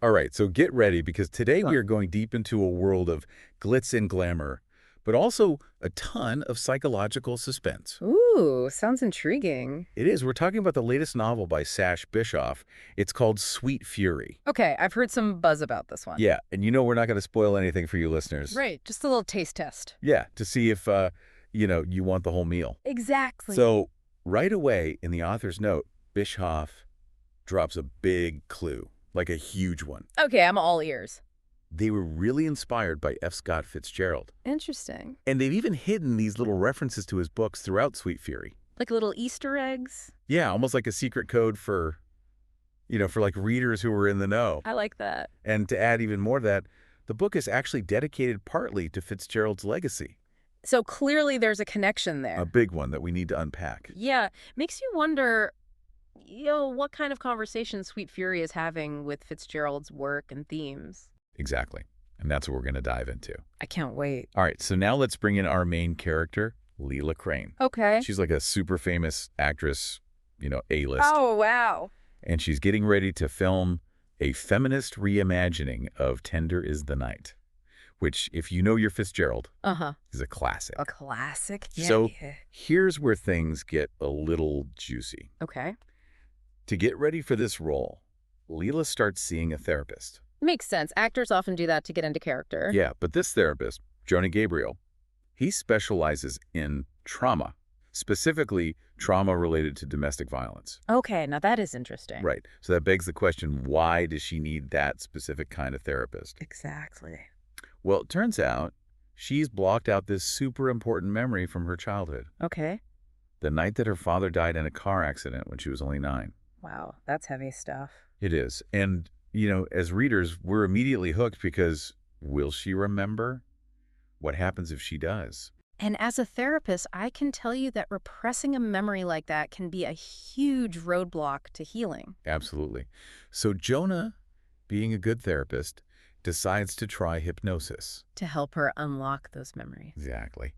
All right, so get ready because today Huh. we are going deep into a world of glitz and glamour, but also a ton of psychological suspense. Ooh, sounds intriguing. It is. We're talking about the latest novel by Sash Bischoff. It's called Sweet Fury. Okay, I've heard some buzz about this one. Yeah, and you know we're not going to spoil anything for you listeners. Right, just a little taste test. Yeah, to see if, you want the whole meal. Exactly. So right away in the author's note, Bischoff drops a big clue, like a huge one. Okay, I'm all ears. They were really inspired by F. Scott Fitzgerald. Interesting. And they've even hidden these little references to his books throughout Sweet Fury. Like little Easter eggs? Yeah, almost like a secret code for like readers who were in the know. I like that. And to add even more to that, the book is actually dedicated partly to Fitzgerald's legacy, So clearly there's a connection a there. big one that we need to unpack. Yeah, makes you wonder, what kind of conversation Sweet Fury is having with Fitzgerald's work and themes. Exactly. And that's what we're going to dive into. I can't wait. All right, so now let's bring in our main character, Lila Crayne. Okay. She's like a super famous actress, A-list. Oh, wow. And she's getting ready to film a feminist reimagining of Tender is the Night, which, if you know your Fitzgerald, Uh-huh. is a classic. A classic? So Yeah. here's where things get a little juicy. Okay. To get ready for this role, Lila starts seeing a therapist. Makes sense. Actors often do that to get into character. Yeah, but this therapist, Jonah Gabriel, he specializes in trauma, specifically trauma related to domestic violence. Okay, now that is interesting. Right. So that begs the question, why does she need that specific kind of therapist? Exactly. Well, it turns out she's blocked out this super important memory from her childhood. Okay. The night that her father died in a car accident when she was only 9. Wow, that's heavy stuff. It is. And, as readers, we're immediately hooked because will she remember? What happens if she does? And as a therapist, I can tell you that repressing a memory like that can be a huge roadblock to healing. Absolutely. So Jonah, being a good therapist, decides to try hypnosis. To help her unlock those memories. Exactly.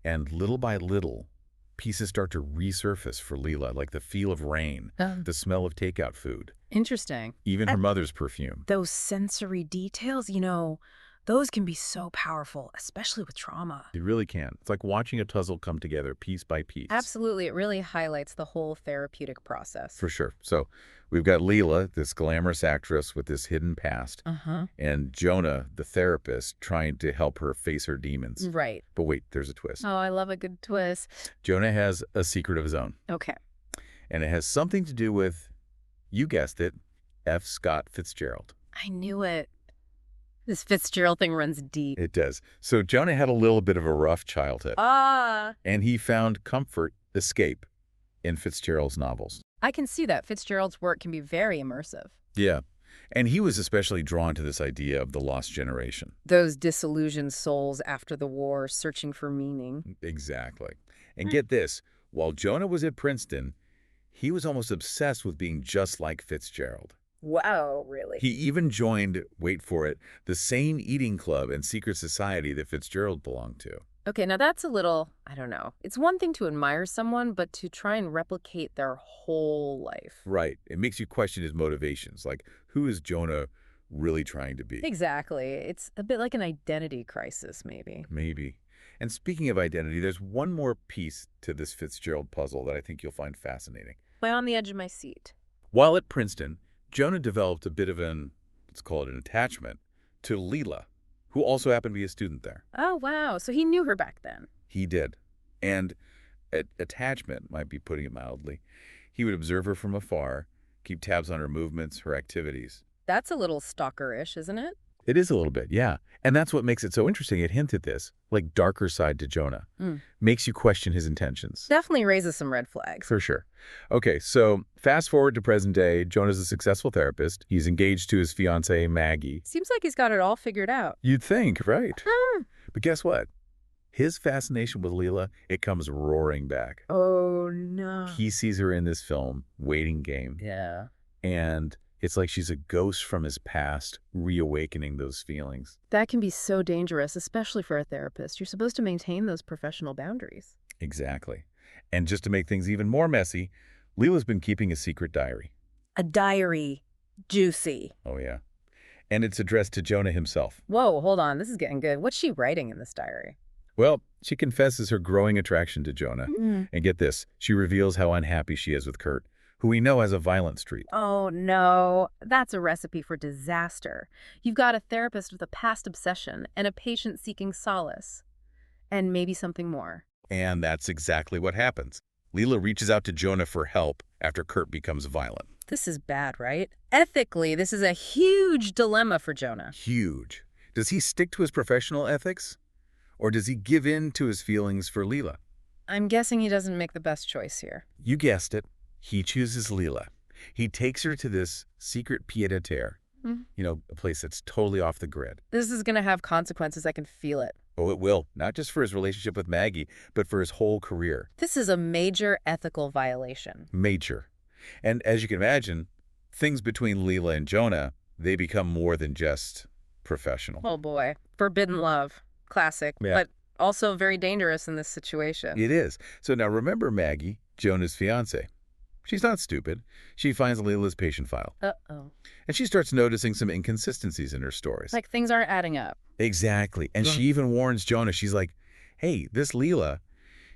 And little by little, pieces start to resurface for Lila, like the feel of rain, the smell of takeout food, Interesting. even her mother's perfume. Those sensory details, those can be so powerful, especially with trauma. It really can. It's like watching a puzzle come together piece by piece. Absolutely. It really highlights the whole therapeutic process. For sure. So we've got Lila, this glamorous actress with this hidden past, Uh-huh. and Jonah, the therapist, trying to help her face her demons. Right. But wait, there's a twist. Oh, I love a good twist. Jonah has a secret of his own, Okay. and it has something to do with, you guessed it, F. Scott Fitzgerald. I knew it. This Fitzgerald thing runs deep. It does. So Jonah had a little bit of a rough childhood, and he found escape in Fitzgerald's novels. I can see that Fitzgerald's work can be very immersive. Yeah. And he was especially drawn to this idea of the lost generation. Those disillusioned souls after the war searching for meaning. Exactly. And get this, while Jonah was at Princeton, he was almost obsessed with being just like Fitzgerald. Wow, really? He even joined, wait for it, the same eating club and secret society that Fitzgerald belonged to. Okay, now that's a little, I don't know. It's one thing to admire someone, but to try and replicate their whole life. Right. It makes you question his motivations. Like, who is Jonah really trying to be? Exactly. It's a bit like an identity crisis, maybe. Maybe. And speaking of identity, there's one more piece to this Fitzgerald puzzle that I think you'll find fascinating. I'm on the edge of my seat. While at Princeton, Jonah developed a bit of let's call it an attachment, to Lila, who also happened to be a student there. Oh, wow. So he knew her back then. He did. And attachment might be putting it mildly. He would observe her from afar, keep tabs on her movements, her activities. That's a little stalkerish, isn't it? It is a little bit, yeah. And that's what makes it so interesting. It hints at this, like darker side to Jonah. Makes you question his intentions. Definitely raises some red flags. For sure. Okay, so fast forward to present day, Jonah's a successful therapist. He's engaged to his fiancée, Maggie. Seems like he's got it all figured out. You'd think, right? But guess what? His fascination with Lila, it comes roaring back. Oh, no. He sees her in this film, Waiting Game. Yeah. And it's like she's a ghost from his past, reawakening those feelings. That can be so dangerous, especially for a therapist. You're supposed to maintain those professional boundaries. Exactly. And just to make things even more messy, Lila's been keeping a secret diary. A diary. Juicy. Oh, yeah. And it's addressed to Jonah himself. Whoa, hold on. This is getting good. What's she writing in this diary? Well, she confesses her growing attraction to Jonah. Mm. And get this, she reveals how unhappy she is with Kurt, who we know has a violent streak. Oh, no. That's a recipe for disaster. You've got a therapist with a past obsession and a patient seeking solace. And maybe something more. And that's exactly what happens. Lila reaches out to Jonah for help after Kurt becomes violent. This is bad, right? Ethically, this is a huge dilemma for Jonah. Huge. Does he stick to his professional ethics? Or does he give in to his feelings for Lila? I'm guessing he doesn't make the best choice here. You guessed it. He chooses Lila. He takes her to this secret pied-à-terre. A place that's totally off the grid. This is going to have consequences. I can feel it. Oh, it will. Not just for his relationship with Maggie, but for his whole career. This is a major ethical violation. Major. And as you can imagine, things between Lila and Jonah, they become more than just professional. Oh, boy. Forbidden love. Classic. Yeah. But also very dangerous in this situation. It is. So now remember Maggie, Jonah's fiancée. She's not stupid. She finds Lila's patient file. Uh-oh. And she starts noticing some inconsistencies in her stories. Like things aren't adding up. Exactly. And she even warns Jonah. She's like, hey, this Lila,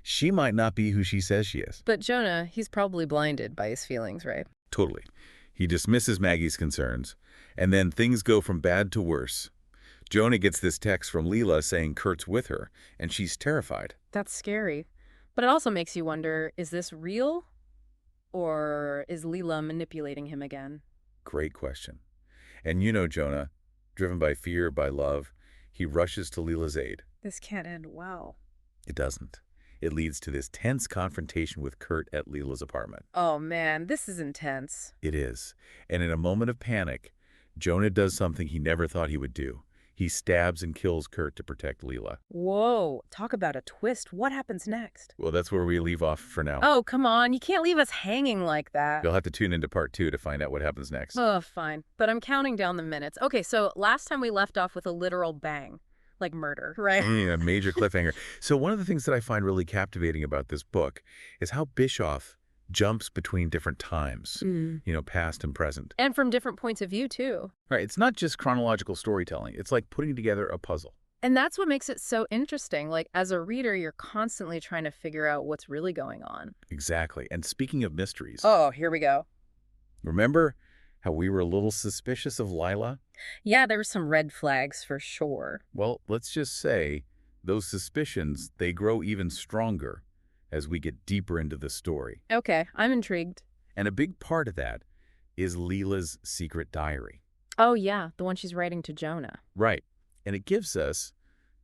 she might not be who she says she is. But Jonah, he's probably blinded by his feelings, right? Totally. He dismisses Maggie's concerns. And then things go from bad to worse. Jonah gets this text from Lila saying Kurt's with her, and she's terrified. That's scary. But it also makes you wonder, is this real? Or is Lila manipulating him again? Great question. And Jonah, driven by fear, by love, he rushes to Lila's aid. This can't end well. It doesn't. It leads to this tense confrontation with Kurt at Lila's apartment. Oh, man, this is intense. It is. And in a moment of panic, Jonah does something he never thought he would do. He stabs and kills Kurt to protect Lila. Whoa, talk about a twist. What happens next? Well, that's where we leave off for now. Oh, come on. You can't leave us hanging like that. You'll have to tune into part 2 to find out what happens next. Oh, fine. But I'm counting down the minutes. Okay, so last time we left off with a literal bang. Like murder, right? A major cliffhanger. So one of the things that I find really captivating about this book is how Bischoff jumps between different times, past and present. And from different points of view, too. Right. It's not just chronological storytelling. It's like putting together a puzzle. And that's what makes it so interesting. Like, as a reader, you're constantly trying to figure out what's really going on. Exactly. And speaking of mysteries. Oh, here we go. Remember how we were a little suspicious of Lila? Yeah, there were some red flags for sure. Well, let's just say those suspicions, they grow even stronger as we get deeper into the story. Okay, I'm intrigued. And a big part of that is Lila's secret diary. Oh, yeah, the one she's writing to Jonah. Right. And it gives us,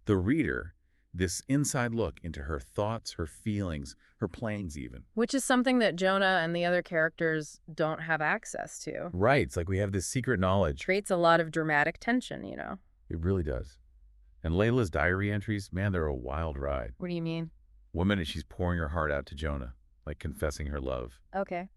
the reader, this inside look into her thoughts, her feelings, her plans even. Which is something that Jonah and the other characters don't have access to. Right. It's like we have this secret knowledge. Creates a lot of dramatic tension, you know. It really does. And Layla's diary entries, man, they're a wild ride. What do you mean? One minute she's pouring her heart out to Jonah, like confessing her love. Okay.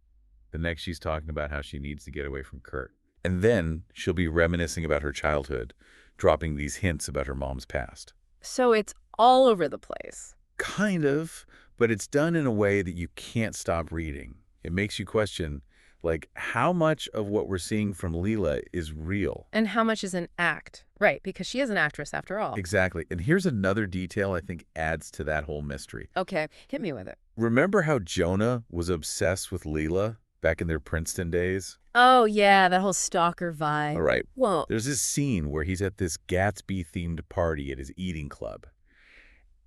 The next she's talking about how she needs to get away from Kurt. And then she'll be reminiscing about her childhood, dropping these hints about her mom's past. So it's all over the place. Kind of, but it's done in a way that you can't stop reading. It makes you question, like, how much of what we're seeing from Lila is real? And how much is an act? Right, because she is an actress after all. Exactly. And here's another detail I think adds to that whole mystery. Okay, hit me with it. Remember how Jonah was obsessed with Lila back in their Princeton days? Oh, yeah, that whole stalker vibe. All right. Whoa. There's this scene where he's at this Gatsby-themed party at his eating club.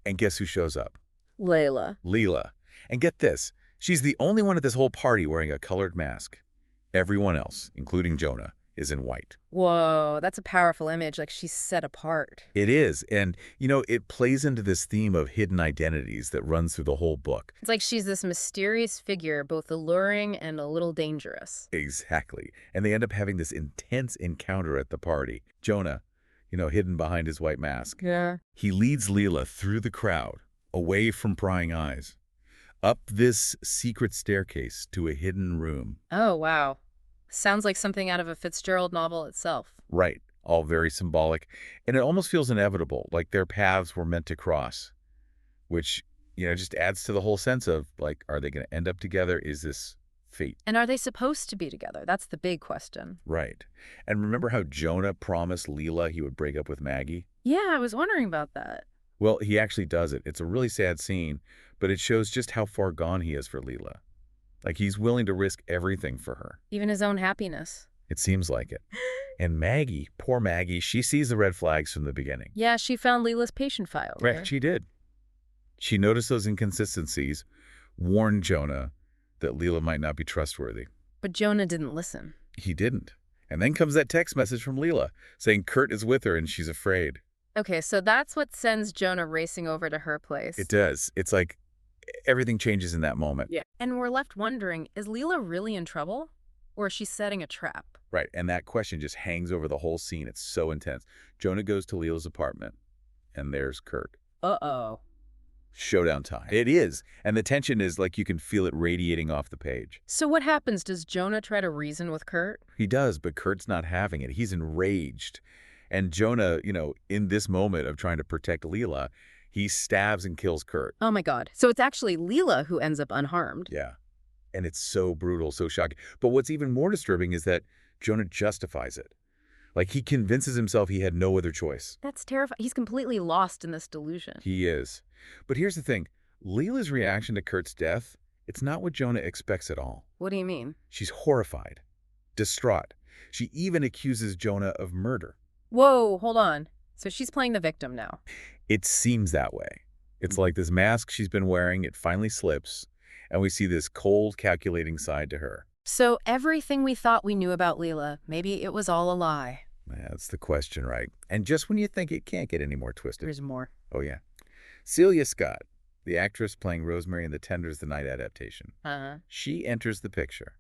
And guess who shows up? Layla. Lila. And get this, she's the only one at this whole party wearing a colored mask. Everyone else, including Jonah, is in white. Whoa, that's a powerful image, like she's set apart. It is. And, it plays into this theme of hidden identities that runs through the whole book. It's like she's this mysterious figure, both alluring and a little dangerous. Exactly. And they end up having this intense encounter at the party. Jonah, hidden behind his white mask. Yeah. He leads Lila through the crowd, away from prying eyes, up this secret staircase to a hidden room. Oh, wow. Sounds like something out of a Fitzgerald novel itself. Right. All very symbolic. And it almost feels inevitable, like their paths were meant to cross, which, just adds to the whole sense of, like, are they going to end up together? Is this fate. And are they supposed to be together? That's the big question. Right. And remember how Jonah promised Lila he would break up with Maggie? Yeah, I was wondering about that. Well, he actually does it. It's a really sad scene, but it shows just how far gone he is for Lila. Like, he's willing to risk everything for her. Even his own happiness. It seems like it. And Maggie, poor Maggie, she sees the red flags from the beginning. Yeah, she found Lila's patient file. Right, she did. She noticed those inconsistencies, warned Jonah that Lila might not be trustworthy. But Jonah didn't listen. He didn't. And then comes that text message from Lila saying Kurt is with her and she's afraid. Okay, so that's what sends Jonah racing over to her place. It does. It's like everything changes in that moment. Yeah. And we're left wondering, is Lila really in trouble? Or is she setting a trap? Right, and that question just hangs over the whole scene. It's so intense. Jonah goes to Lila's apartment, and there's Kurt. Uh-oh. Showdown time. It is. And the tension is like you can feel it radiating off the page. So what happens? Does Jonah try to reason with Kurt? He does, but Kurt's not having it. He's enraged. And Jonah, in this moment of trying to protect Lila, he stabs and kills Kurt. Oh my God. So it's actually Lila who ends up unharmed. Yeah. And it's so brutal, so shocking. But what's even more disturbing is that Jonah justifies it. Like, he convinces himself he had no other choice. That's terrifying. He's completely lost in this delusion. He is. But here's the thing. Lila's reaction to Kurt's death, it's not what Jonah expects at all. What do you mean? She's horrified, distraught. She even accuses Jonah of murder. Whoa, hold on. So she's playing the victim now. It seems that way. It's like this mask she's been wearing, it finally slips, and we see this cold, calculating side to her. So everything we thought we knew about Lila, maybe it was all a lie. That's the question, right? And just when you think it can't get any more twisted. There's more. Oh, yeah. Celia Scott, the actress playing Rosemary in the Tenders the Night adaptation. She enters the picture.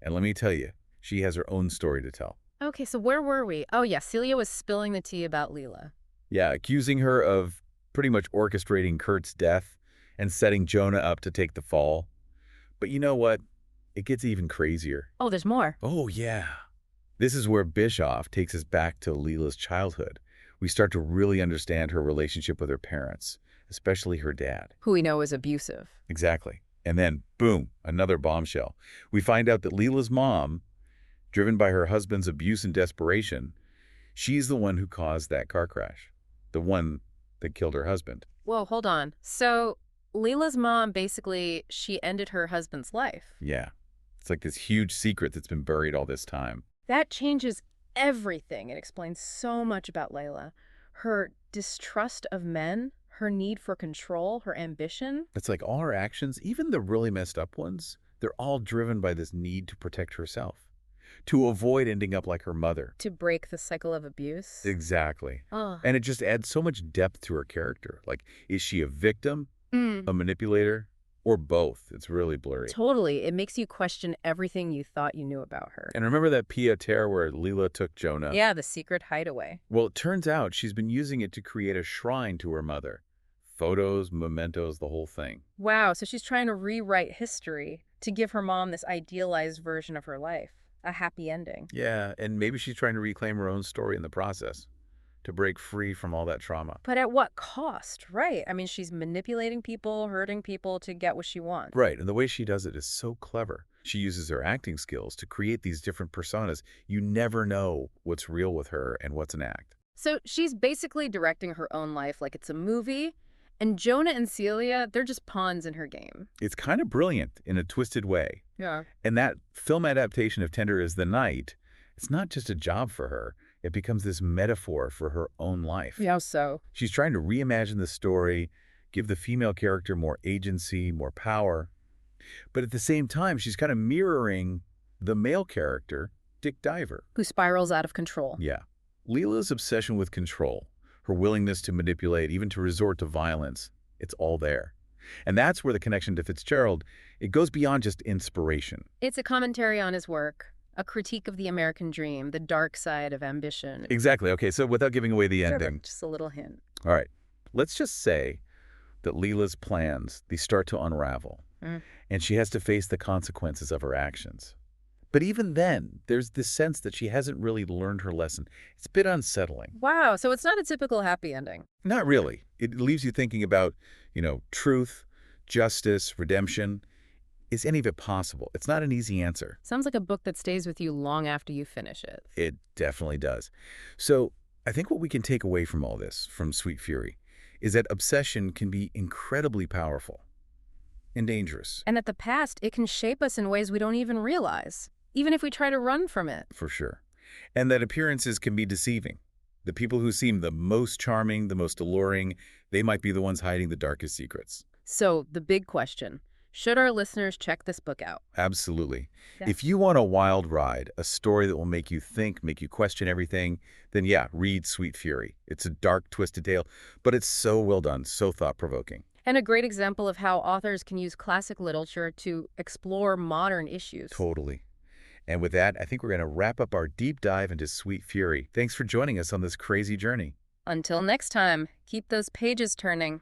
And let me tell you, she has her own story to tell. Okay, so where were we? Oh, yeah, Celia was spilling the tea about Lila. Yeah, accusing her of pretty much orchestrating Kurt's death and setting Jonah up to take the fall. But you know what? It gets even crazier. Oh, there's more. Oh, yeah. This is where Bischoff takes us back to Lila's childhood. We start to really understand her relationship with her parents, especially her dad. Who we know is abusive. Exactly. And then, boom, another bombshell. We find out that Lila's mom, driven by her husband's abuse and desperation, she's the one who caused that car crash. The one that killed her husband. Whoa, hold on. So Lila's mom, basically, she ended her husband's life. Yeah. It's like this huge secret that's been buried all this time. That changes everything. It explains so much about Lila. Her distrust of men, her need for control, her ambition. It's like all her actions, even the really messed up ones, they're all driven by this need to protect herself, to avoid ending up like her mother. To break the cycle of abuse. Exactly. Oh. And it just adds so much depth to her character. Like, is she a victim, a manipulator, or both? It's really blurry. Totally. It makes you question everything you thought you knew about her. And remember that pied-à-terre where Lila took Jonah? Yeah, the secret hideaway. Well, it turns out she's been using it to create a shrine to her mother. Photos, mementos, the whole thing. Wow, so she's trying to rewrite history to give her mom this idealized version of her life. A happy ending. Yeah, and maybe she's trying to reclaim her own story in the process, to break free from all that trauma. But at what cost, right? I mean, she's manipulating people, hurting people to get what she wants. Right, and the way she does it is so clever. She uses her acting skills to create these different personas. You never know what's real with her and what's an act. So she's basically directing her own life like it's a movie, and Jonah and Celia, they're just pawns in her game. It's kind of brilliant in a twisted way. Yeah. And that film adaptation of Tender is the Night, it's not just a job for her. It becomes this metaphor for her own life. Yeah, so? She's trying to reimagine the story, give the female character more agency, more power. But at the same time, she's kind of mirroring the male character, Dick Diver. Who spirals out of control. Yeah. Lila's obsession with control, her willingness to manipulate, even to resort to violence, it's all there. And that's where the connection to Fitzgerald, it goes beyond just inspiration. It's a commentary on his work, a critique of the American dream, the dark side of ambition. Exactly. Okay, so without giving away the ending. Just a little hint. All right. Let's just say that Lila's plans, they start to unravel. And she has to face the consequences of her actions. But even then, there's this sense that she hasn't really learned her lesson. It's a bit unsettling. Wow, so it's not a typical happy ending. Not really. It leaves you thinking about, truth, justice, redemption. Is any of it possible? It's not an easy answer. Sounds like a book that stays with you long after you finish it. It definitely does. So I think what we can take away from all this, from Sweet Fury, is that obsession can be incredibly powerful and dangerous, And that the past, it can shape us in ways we don't even realize, even if we try to run from it. for sure. And that appearances can be deceiving. The people who seem the most charming, the most alluring, they might be the ones hiding the darkest secrets. So, the big question, should our listeners check this book out? Absolutely. Yeah. If you want a wild ride, a story that will make you think, make you question everything, then yeah, read Sweet Fury. It's a dark, twisted tale, but it's so well done, so thought-provoking. And a great example of how authors can use classic literature to explore modern issues. Totally. And with that, I think we're going to wrap up our deep dive into Sweet Fury. Thanks for joining us on this crazy journey. Until next time, keep those pages turning.